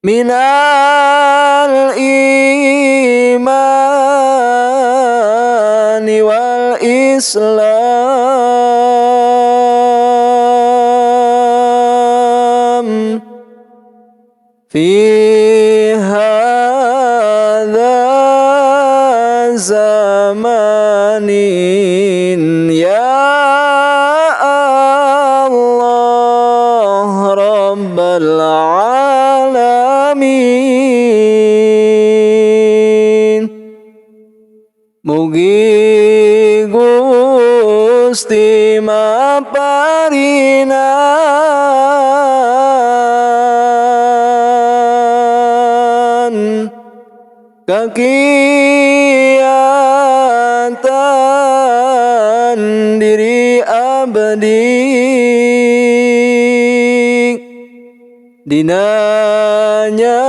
minal imani wal islam fi hadza zamanin ya Allah Rabbal alamin. Mugi Gusti maparinan kakiatan diri abdi dinanya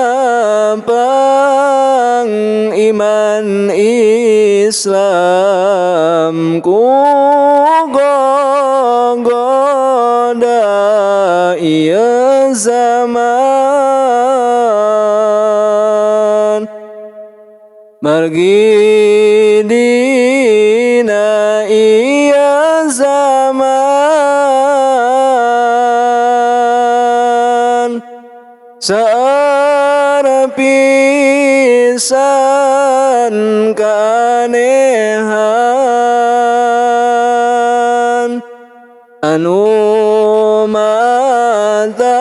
pang iman Islam ku gogoda ieu zaman margi dina ieu zaman saeur pisan kaanehan anu mata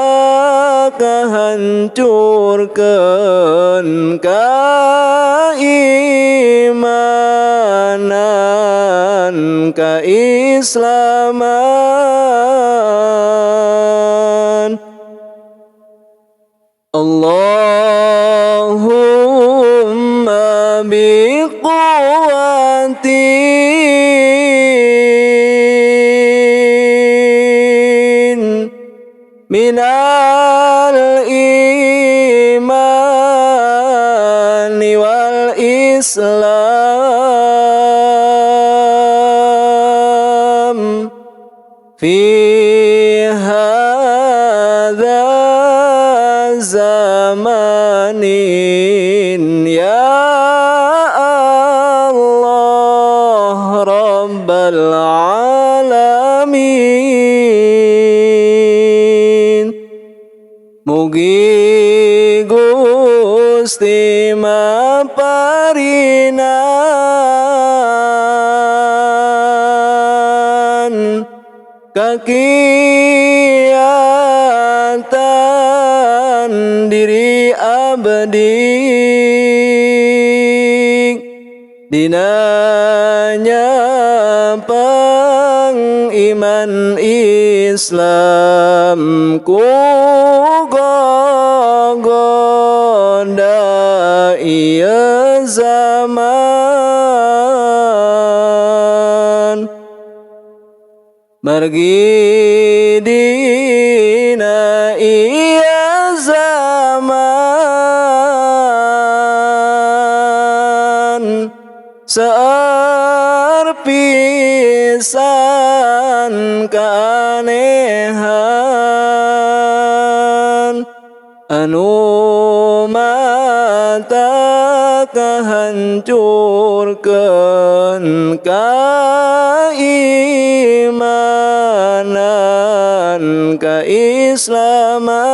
kahancurkeun kaimanan kaislaman. Allahumma biquwatin minal imani wal islam fi hadza zamanin ya Allah Rabbal alamin. Mugi Gusti maparinan kakiatan diri abdi dinanya pang iman Islam ku gogoda ieu zaman margi dina ieu zaman saeur pisan kaanehan anu mata kahancurkeun kaimanan kaislaman.